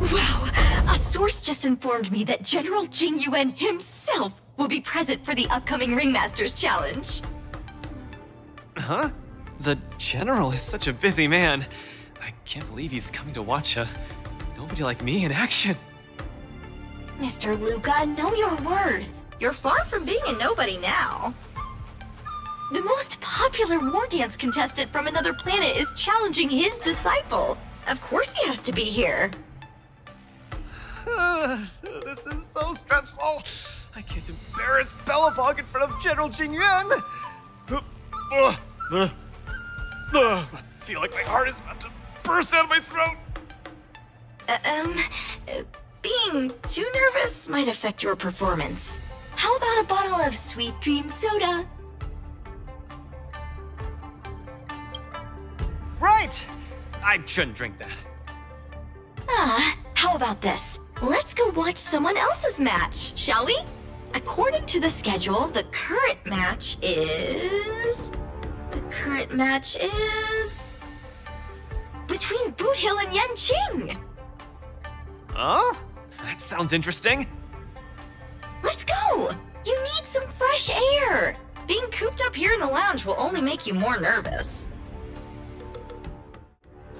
Wow, a source just informed me that General Jing Yuan himself will be present for the upcoming Ringmasters Challenge. Huh? The General is such a busy man. I can't believe he's coming to watch a nobody like me in action. Mr. Luca, know your worth. You're far from being a nobody now. The most popular Wardance contestant from another planet is challenging his disciple. Of course he has to be here. This is so stressful. I can't embarrass Bellabog in front of General Jing Yuan. I feel like my heart is about to burst out of my throat. Being too nervous might affect your performance. How about a bottle of Sweet Dream Soda? Right! I shouldn't drink that. How about this? Let's go watch someone else's match, shall we? According to the schedule, the current match is between Boothill and Qing. Oh? That sounds interesting. Let's go! You need some fresh air! Being cooped up here in the lounge will only make you more nervous.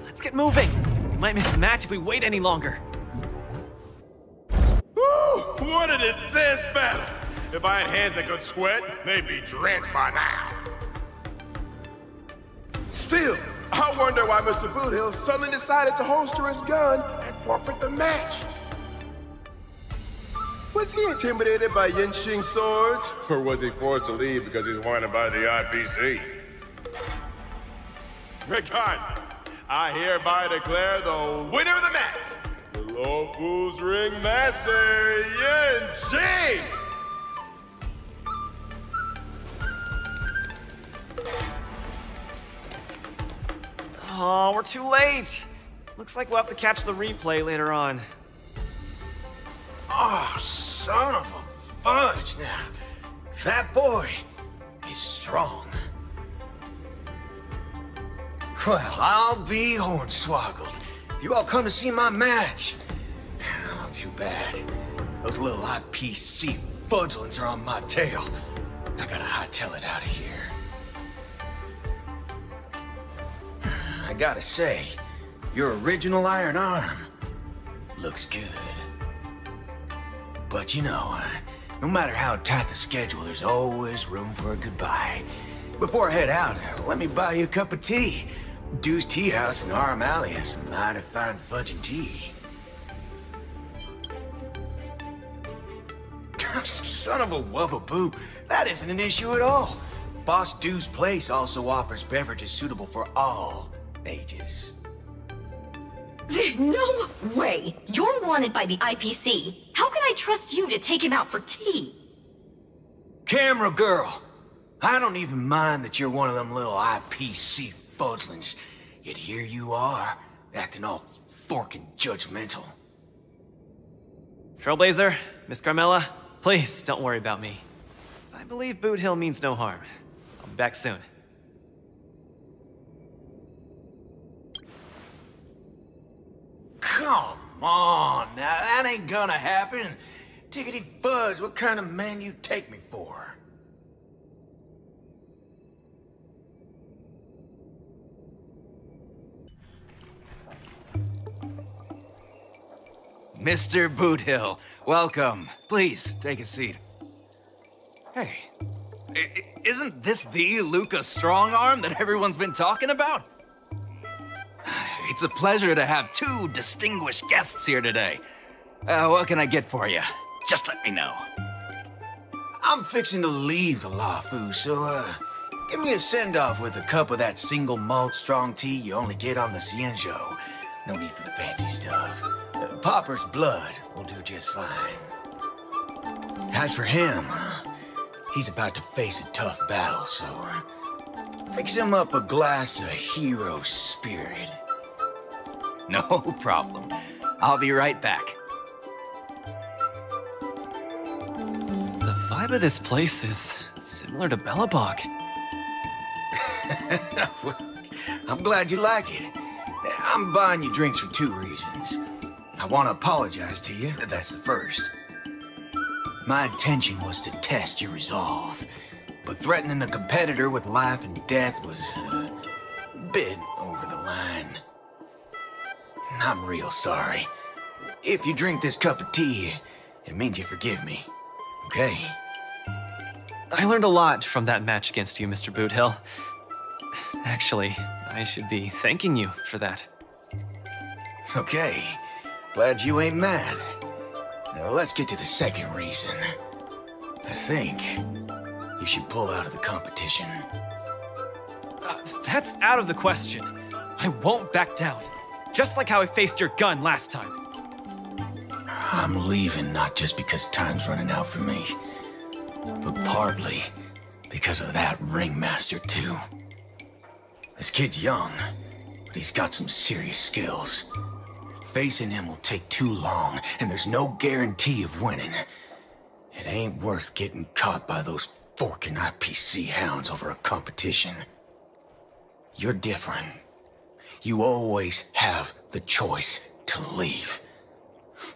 Let's get moving. We might miss the match if we wait any longer. Woo! What an intense battle! If I had hands that could sweat, they'd be drenched by now. Still, I wonder why Mr. Boothill suddenly decided to holster his gun and forfeit the match. Was he intimidated by Qing's swords? Or was he forced to leave because he's wanted by the IPC? Regardless, I hereby declare the winner of the match, the Locals Ringmaster, Jing! Oh, we're too late. Looks like we'll have to catch the replay later on. Oh, son of a fudge. Now, that boy is strong. Well, I'll be hornswoggled. You all come to see my match. Oh, too bad. Those little IPC fudgelings are on my tail. I gotta hightail it out of here. I gotta say, your original iron arm looks good. But you know, no matter how tight the schedule, there's always room for a goodbye. Before I head out, let me buy you a cup of tea. Dew's Tea House in Arm Alley has some mighty fine fudging tea. Son of a wubbaboo, that isn't an issue at all. Boss Dew's Place also offers beverages suitable for all ages. No way! You're wanted by the IPC. How can I trust you to take him out for tea? Camera girl, I don't even mind that you're one of them little IPC fudgelings. Yet here you are, acting all forking judgmental. Trailblazer, Miss Carmella, please don't worry about me. I believe Boothill means no harm. I'll be back soon. Come on, now that ain't gonna happen. Tickety fudge, what kind of man you take me for? Mr. Boothill, welcome. Please, take a seat. Hey, isn't this the Luca Strongarm that everyone's been talking about? It's a pleasure to have two distinguished guests here today. What can I get for you? Just let me know. I'm fixing to leave the Lafu, so, give me a send-off with a cup of that single malt strong tea you only get on the Cienjo. No need for the fancy stuff. Popper's blood will do just fine. As for him, he's about to face a tough battle, so, fix him up a glass of hero spirit. No problem. I'll be right back. The vibe of this place is similar to Bellabog. Well, I'm glad you like it. I'm buying you drinks for two reasons. I want to apologize to you. That's the first. My intention was to test your resolve, but threatening a competitor with life and death was a bit over the line. I'm real sorry. If you drink this cup of tea, it means you forgive me, okay? I learned a lot from that match against you, Mr. Boothill. Actually, I should be thanking you for that. Okay, glad you ain't mad. Now let's get to the second reason. I think you should pull out of the competition. That's out of the question. I won't back down. Just like how I faced your gun last time. I'm leaving not just because time's running out for me, but partly because of that ringmaster too. This kid's young, but he's got some serious skills. Facing him will take too long, and there's no guarantee of winning. It ain't worth getting caught by those forking IPC hounds over a competition. You're different. You always have the choice to leave.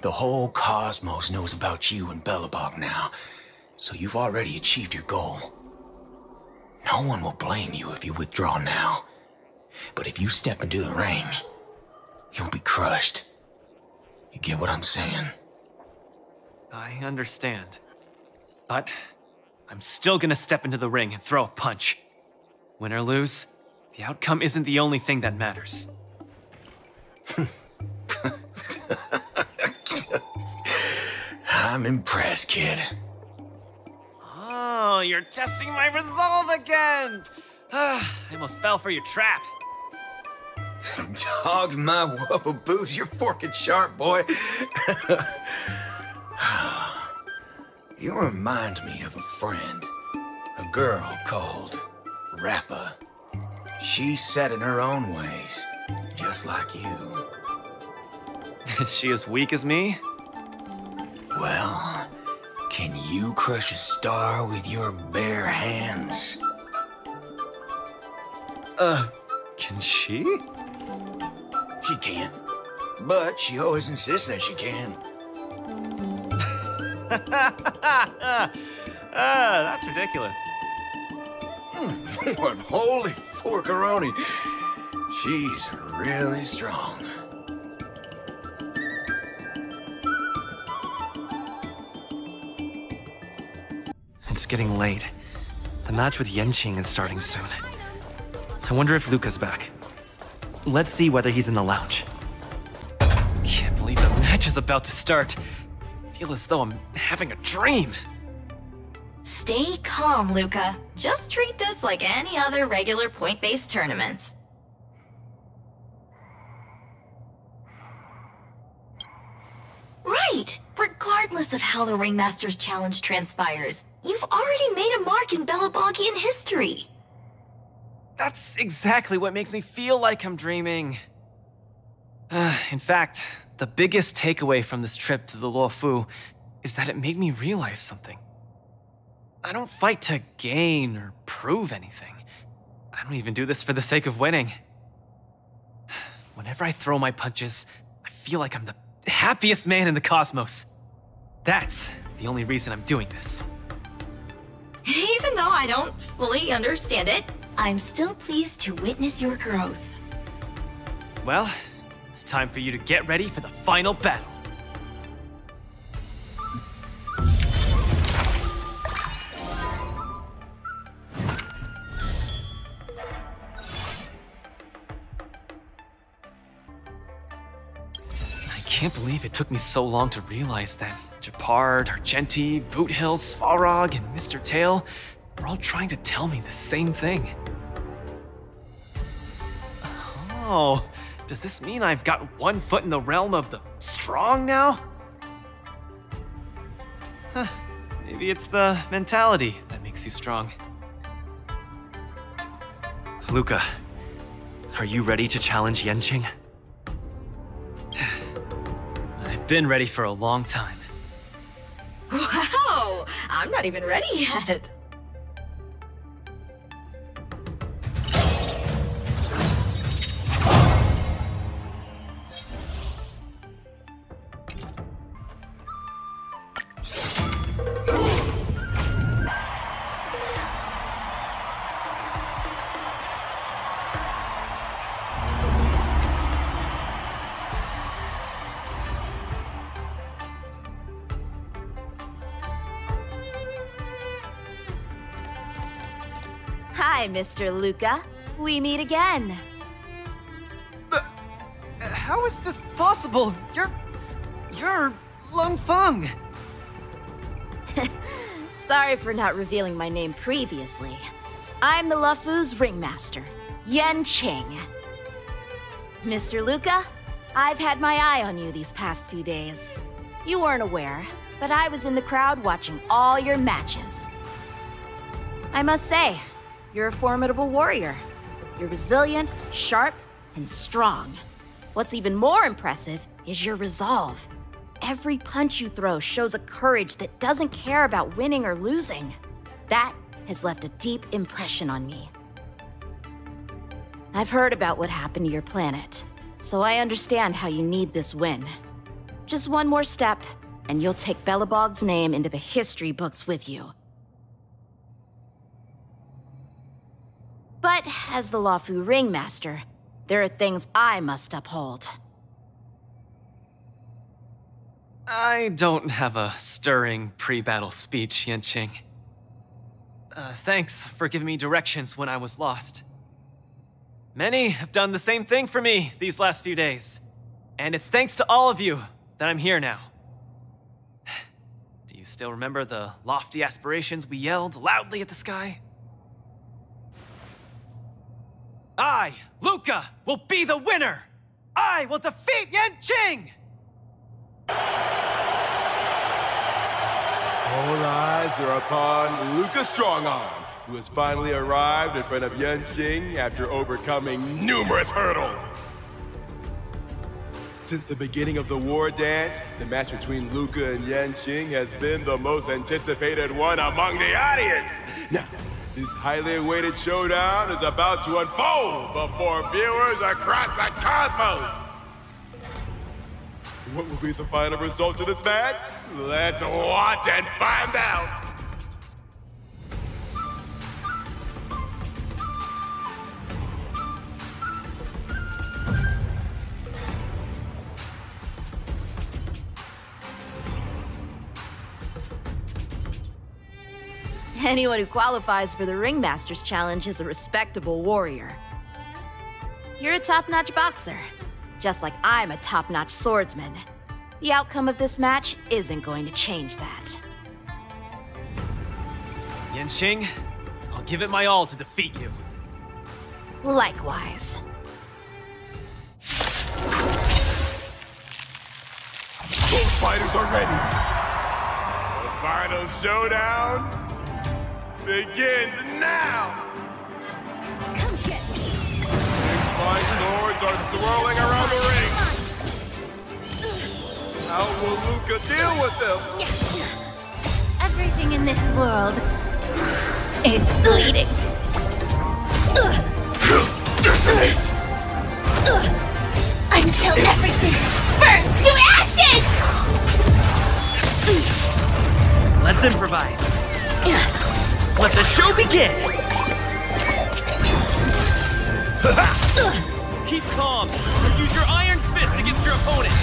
The whole cosmos knows about you and Belobog now, so you've already achieved your goal. No one will blame you if you withdraw now. But if you step into the ring, you'll be crushed. You get what I'm saying? I understand. But I'm still gonna step into the ring and throw a punch. Win or lose, the outcome isn't the only thing that matters. I'm impressed, kid. Oh, you're testing my resolve again! I almost fell for your trap. Dog my whoa boots, you're forking sharp, boy. You remind me of a friend. A girl called Rappa. She's set in her own ways, just like you. Is she as weak as me? Well, can you crush a star with your bare hands? Can she? She can't, but she always insists that she can. That's ridiculous. What holy forkaroni. She's really strong. It's getting late. The match with Qing is starting soon. I wonder if Luca's back. Let's see whether he's in the lounge. Can't believe the match is about to start. I feel as though I'm having a dream. Stay calm, Luca. Just treat this like any other regular point-based tournament. Right! Regardless of how the Ringmaster's Challenge transpires, you've already made a mark in Belobogian history. That's exactly what makes me feel like I'm dreaming. In fact, the biggest takeaway from this trip to the Luofu is that it made me realize something. I don't fight to gain or prove anything. I don't even do this for the sake of winning. Whenever I throw my punches, I feel like I'm the happiest man in the cosmos. That's the only reason I'm doing this. Even though I don't fully understand it, I'm still pleased to witness your growth. Well, it's time for you to get ready for the final battle. I can't believe it took me so long to realize that Gepard, Argenti, Boothill, Svarog, and Mr. Tail were all trying to tell me the same thing. Oh, does this mean I've got one foot in the realm of the strong now? Huh, maybe it's the mentality that makes you strong. Luca, are you ready to challenge Qing? I've been ready for a long time. Wow! I'm not even ready yet. Hi, Mr. Luca. We meet again. How is this possible? You're Lung Feng. Sorry for not revealing my name previously. I'm the Luofu's ringmaster, Qing. Mr. Luca, I've had my eye on you these past few days. You weren't aware, but I was in the crowd watching all your matches. I must say, you're a formidable warrior. You're resilient, sharp, and strong. What's even more impressive is your resolve. Every punch you throw shows a courage that doesn't care about winning or losing. That has left a deep impression on me. I've heard about what happened to your planet, so I understand how you need this win. Just one more step, and you'll take Belobog's name into the history books with you. But as the Luofu ringmaster, there are things I must uphold. I don't have a stirring pre-battle speech, Qing. Thanks for giving me directions when I was lost. Many have done the same thing for me these last few days, and it's thanks to all of you that I'm here now. Do you still remember the lofty aspirations we yelled loudly at the sky? I, Luca, will be the winner! I will defeat Qing! All eyes are upon Luca Strongarm, who has finally arrived in front of Qing after overcoming numerous hurdles. Since the beginning of the Wardance, the match between Luca and Qing has been the most anticipated one among the audience. Now, this highly awaited showdown is about to unfold before viewers across the cosmos. What will be the final result of this match? Let's watch and find out! Anyone who qualifies for the Ringmaster's Challenge is a respectable warrior. You're a top-notch boxer, just like I'm a top-notch swordsman. The outcome of this match isn't going to change that. Qing, I'll give it my all to defeat you. Likewise. Both fighters are ready. The final showdown begins now! Come get me. Big flying swords are swirling around the ring. How will Luca deal with them? Everything in this world is bleeding. Detonate! Until everything burns to ashes! Let's improvise. Let the show begin! Keep calm, but use your iron fist against your opponent.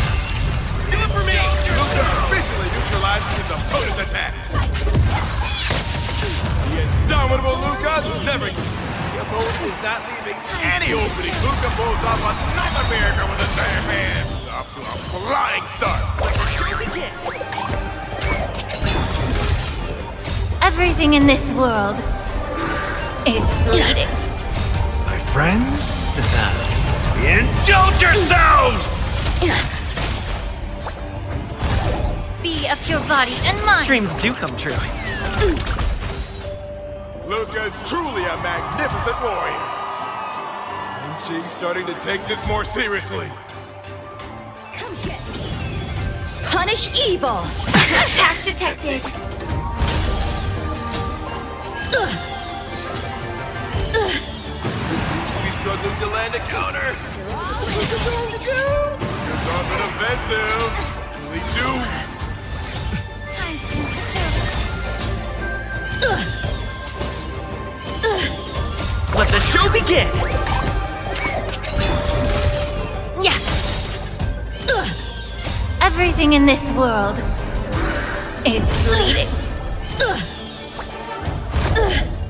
Do it for me! Luca officially neutralizes his opponent's attacks. The indomitable Luca never gives. The opponent is not leaving any opening. Luca pulls off another miracle with his bare hands. Off to a flying start. Let the show begin! Everything in this world is bleeding. My friends, indulge yourselves! Be of your body and mind. Dreams do come true. Luca's truly a magnificent warrior. And Qing's starting to take this more seriously. Come get me. Punish evil! Attack detected. He's struggling to land a counter. Luca's on the go. Luca's on an offensive. We do. Time Let the show begin! Yeah. Everything in this world is bleeding.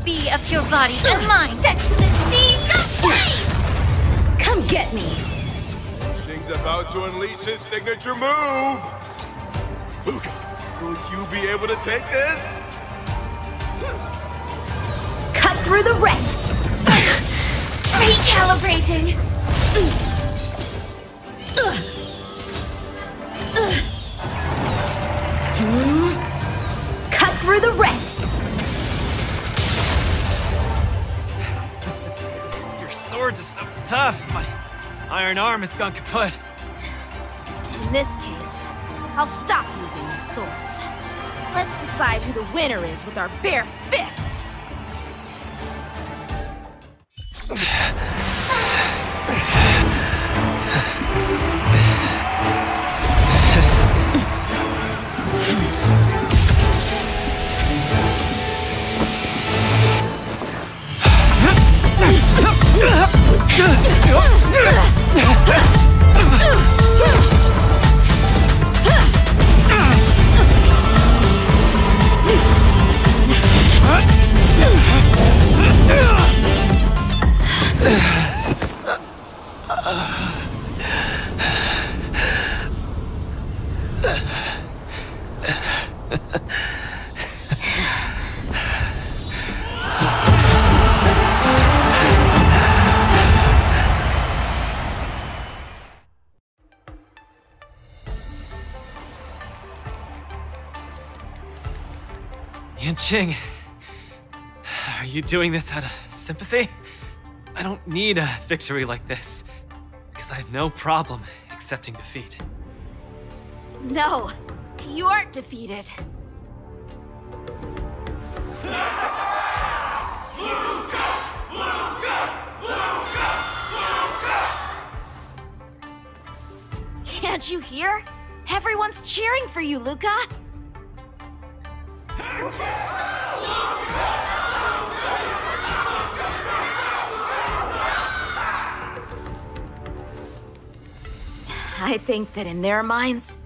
be of your body and mind set to the seas of flame! Come get me! Qing's about to unleash his signature move! Luca, will you be able to take this? Cut through the ranks! Recalibrating! Cut through the ranks! Your swords are so tough. My iron arm has gone kaput. In this case, I'll stop using these swords. Let's decide who the winner is with our bare fists! Qing, are you doing this out of sympathy? I don't need a victory like this, because I have no problem accepting defeat. No, you aren't defeated. Can't you hear? Everyone's cheering for you, Luca! I think that in their minds,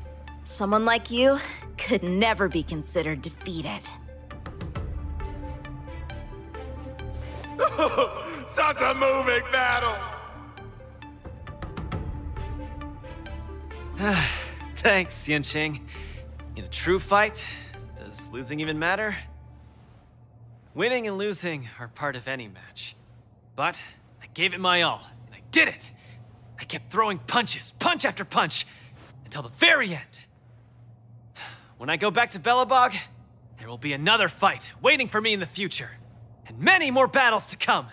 someone like you could never be considered defeated. Such a moving battle! Thanks, Qing. In a true fight, does losing even matter? Winning and losing are part of any match. But I gave it my all, and I did it! I kept throwing punches, punch after punch, until the very end. When I go back to Belobog, there will be another fight waiting for me in the future, and many more battles to come.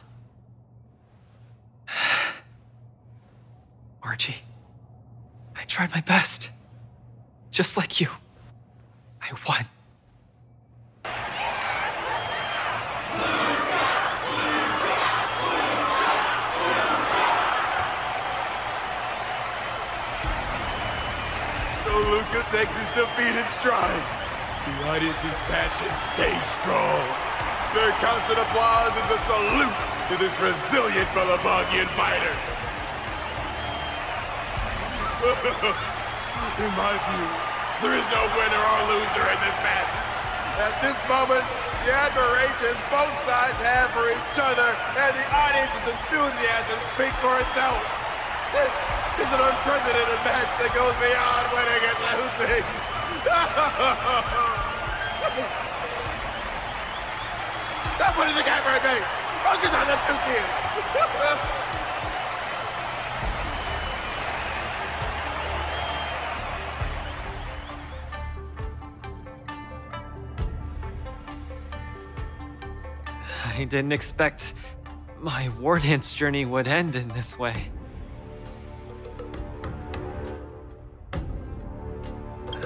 Archie, I tried my best. Just like you. I won. So Luca takes his defeat in stride. The audience's passion stays strong. Their constant applause is a salute to this resilient Belabogian fighter. In my view, there is no winner or loser in this match. At this moment, the admiration both sides have for each other and the audience's enthusiasm speaks for itself. This is an unprecedented match that goes beyond winning and losing. Stop putting the camera at me! Focus on them two kids! I didn't expect my Wardance journey would end in this way.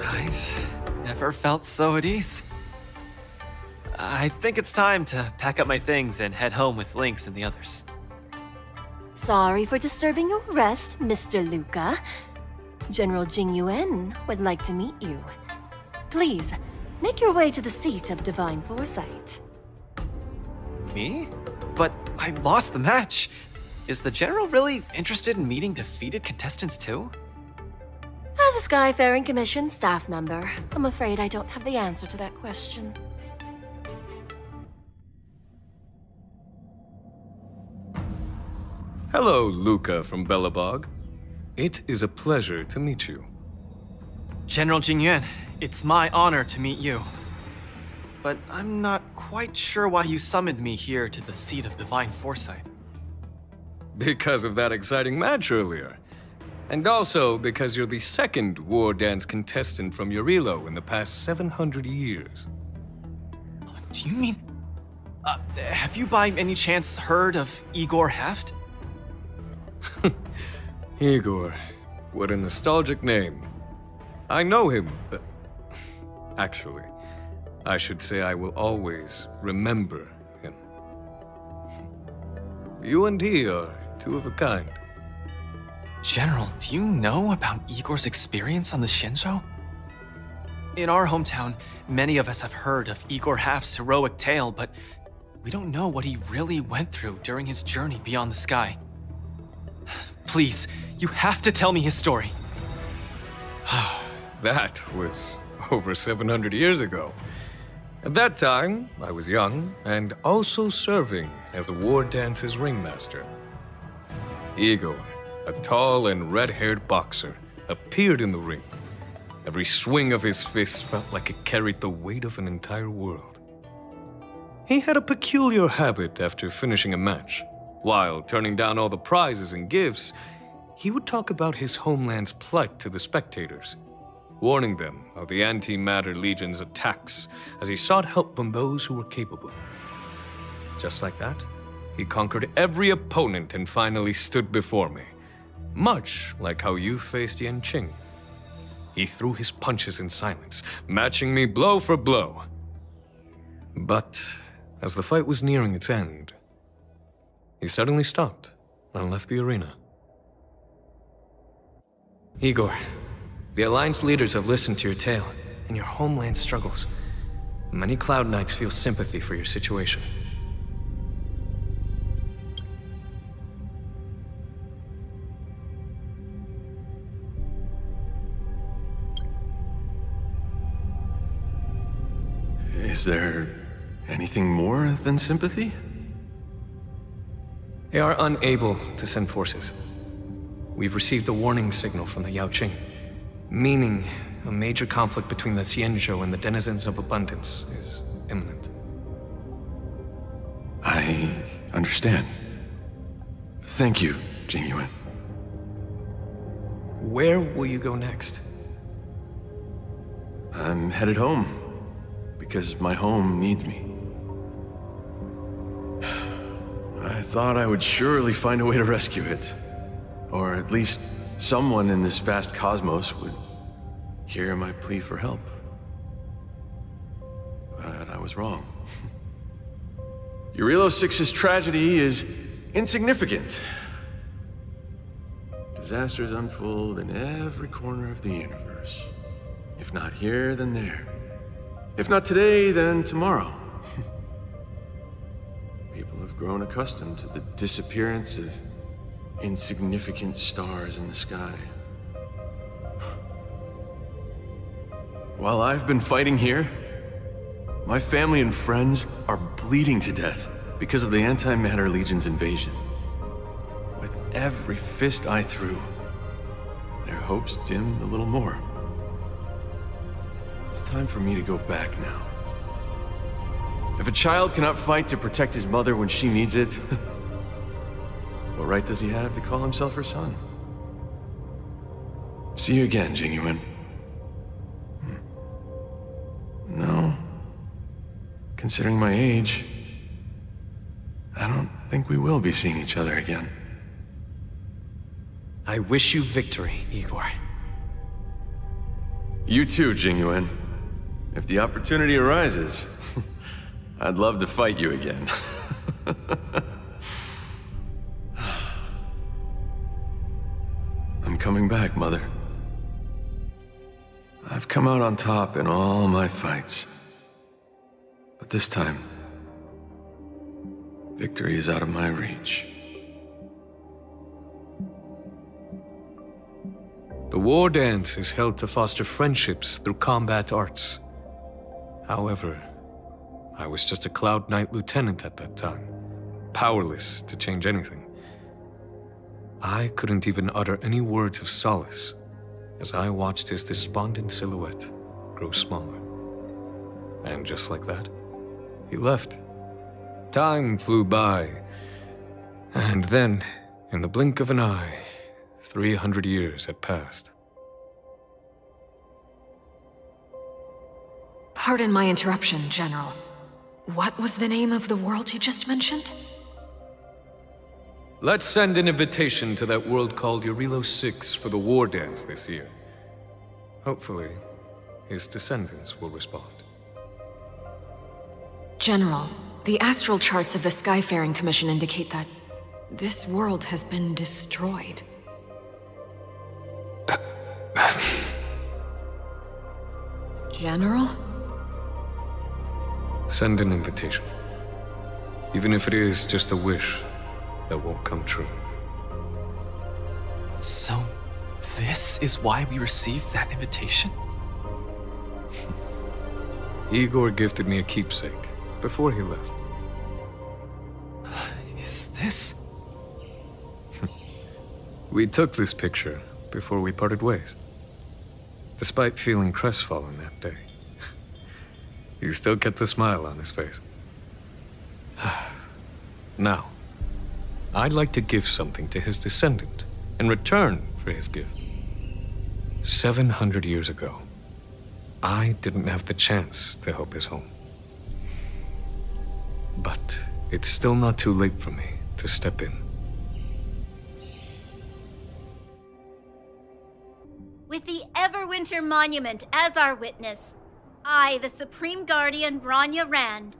I've never felt so at ease. I think it's time to pack up my things and head home with Lynx and the others. Sorry for disturbing your rest, Mr. Luca. General Jing Yuan would like to meet you. Please, make your way to the seat of Divine Foresight. Me? But I lost the match. Is the General really interested in meeting defeated contestants too? As a Skyfaring Commission staff member, I'm afraid I don't have the answer to that question. Hello, Luca from Belobog. It is a pleasure to meet you. General Jing Yuan, it's my honor to meet you. But I'm not quite sure why you summoned me here to the seat of divine foresight. Because of that exciting match earlier. And also because you're the second Wardance contestant from Eurilo in the past 700 years. Do you mean... have you by any chance heard of Igor Heft? Igor, what a nostalgic name. I know him. Actually, I should say I will always remember him. You and he are two of a kind. General, do you know about Igor's experience on the Xianzhou? In our hometown, many of us have heard of Igor Heft's heroic tale, but we don't know what he really went through during his journey beyond the sky. Please, you have to tell me his story. That was over 700 years ago. At that time, I was young and also serving as the Wardance's ringmaster. Igor, a tall and red-haired boxer, appeared in the ring. Every swing of his fist felt like it carried the weight of an entire world. He had a peculiar habit after finishing a match. While turning down all the prizes and gifts, he would talk about his homeland's plight to the spectators, warning them of the Antimatter Legion's attacks as he sought help from those who were capable. Just like that, he conquered every opponent and finally stood before me, much like how you faced Qing. He threw his punches in silence, matching me blow for blow. But as the fight was nearing its end, he suddenly stopped and left the arena. Igor, the Alliance leaders have listened to your tale and your homeland struggles. Many Cloud Knights feel sympathy for your situation. Is there anything more than sympathy? They are unable to send forces. We've received a warning signal from the Qing, meaning a major conflict between the Xianzhou and the denizens of abundance is imminent. I understand. Thank you, Jing Yuan. Where will you go next? I'm headed home, because my home needs me. I thought I would surely find a way to rescue it. Or at least someone in this vast cosmos would hear my plea for help. But I was wrong. Eurilo 6's tragedy is insignificant. Disasters unfold in every corner of the universe. If not here, then there. If not today, then tomorrow. People have grown accustomed to the disappearance of insignificant stars in the sky. While I've been fighting here, my family and friends are bleeding to death because of the Antimatter Legion's invasion. With every fist I threw, their hopes dimmed a little more. It's time for me to go back now. If a child cannot fight to protect his mother when she needs it, what right does he have to call himself her son? See you again, Jing Yuan. No. Considering my age, I don't think we will be seeing each other again. I wish you victory, Igor. You too, Jing Yuan. If the opportunity arises, I'd love to fight you again. I'm coming back, Mother. I've come out on top in all my fights. But this time, victory is out of my reach. The Wardance is held to foster friendships through combat arts. However, I was just a Cloud Knight lieutenant at that time, powerless to change anything. I couldn't even utter any words of solace as I watched his despondent silhouette grow smaller. And just like that, he left. Time flew by, and then, in the blink of an eye, 300 years had passed. Pardon my interruption, General. What was the name of the world you just mentioned? Let's send an invitation to that world called Eurilo 6 for the Wardance this year. Hopefully, his descendants will respond. General, the astral charts of the Skyfaring Commission indicate that this world has been destroyed. General? Send an invitation. Even if it is just a wish that won't come true. So, this is why we received that invitation? Igor gifted me a keepsake before he left. Is this? We took this picture before we parted ways. Despite feeling crestfallen that day, he still kept a smile on his face. Now, I'd like to give something to his descendant in return for his gift. 700 years ago, I didn't have the chance to help his home. But it's still not too late for me to step in. With the Everwinter Monument as our witness, I, the Supreme Guardian Branya Rand,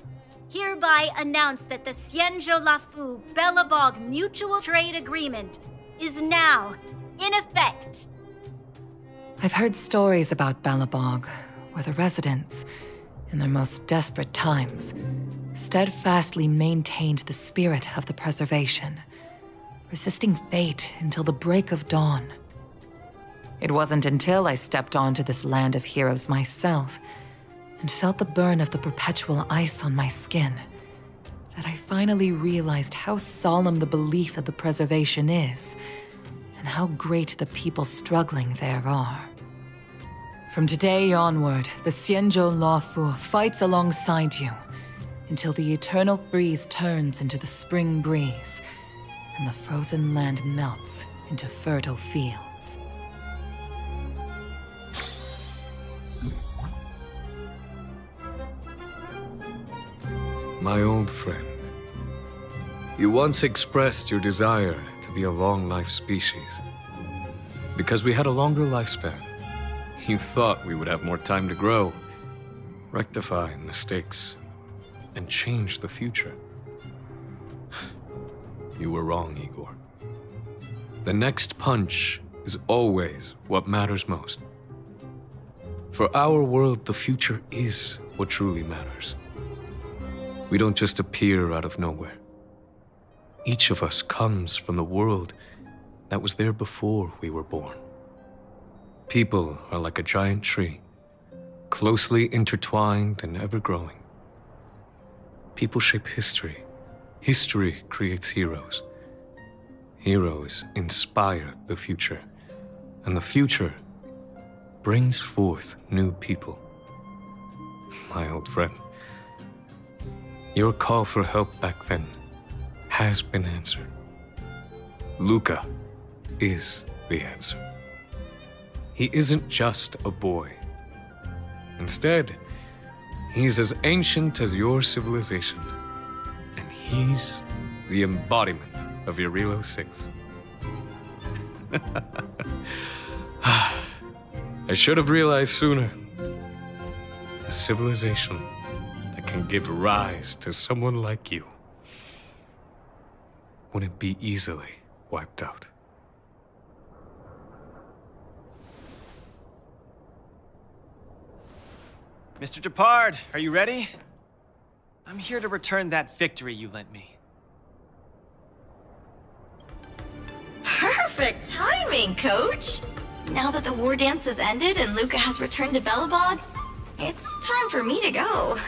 hereby announce that the Xianzhou Lafu Belobog Mutual Trade Agreement is now in effect. I've heard stories about Belobog, where the residents, in their most desperate times, steadfastly maintained the spirit of the preservation, resisting fate until the break of dawn. It wasn't until I stepped onto this land of heroes myself and felt the burn of the perpetual ice on my skin that I finally realized how solemn the belief of the preservation is and how great the people struggling there are. From today onward, the Xianzhou Lafu fights alongside you until the eternal freeze turns into the spring breeze and the frozen land melts into fertile fields. My old friend, you once expressed your desire to be a long-life species. Because we had a longer lifespan, you thought we would have more time to grow, rectify mistakes, and change the future. You were wrong, Igor. The next punch is always what matters most. For our world, the future is what truly matters. We don't just appear out of nowhere. Each of us comes from the world that was there before we were born. People are like a giant tree, closely intertwined and ever-growing. People shape history. History creates heroes. Heroes inspire the future, and the future brings forth new people. My old friend, your call for help back then has been answered. Luca is the answer. He isn't just a boy. Instead, he's as ancient as your civilization, and he's the embodiment of Eurilo 6. I should have realized sooner. A civilization that can give rise to someone like you wouldn't be easily wiped out. Mr. Depard, are you ready? I'm here to return that victory you lent me. Perfect timing, Coach! Now that the war dance has ended and Luca has returned to Belobog, it's time for me to go.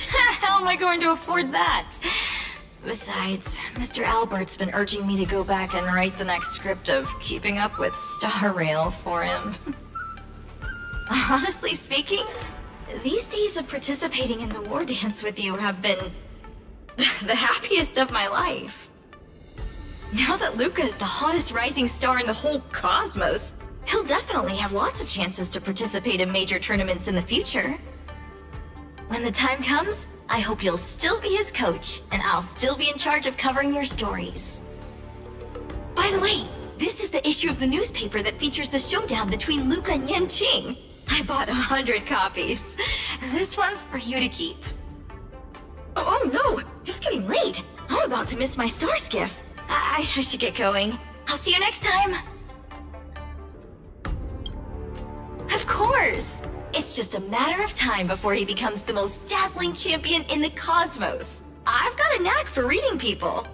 Hell How am I going to afford that? Besides, Mr. Albert's been urging me to go back and write the next script of Keeping Up with Star Rail for him. Honestly speaking, these days of participating in the war dance with you have been the happiest of my life. Now that Luca is the hottest rising star in the whole cosmos, he'll definitely have lots of chances to participate in major tournaments in the future. When the time comes, I hope you'll still be his coach, and I'll still be in charge of covering your stories. By the way, this is the issue of the newspaper that features the showdown between Luca and Qing. I bought 100 copies. This one's for you to keep. Oh no, it's getting late. I'm about to miss my star skiff. I should get going. I'll see you next time. Of course! It's just a matter of time before he becomes the most dazzling champion in the cosmos. I've got a knack for reading people.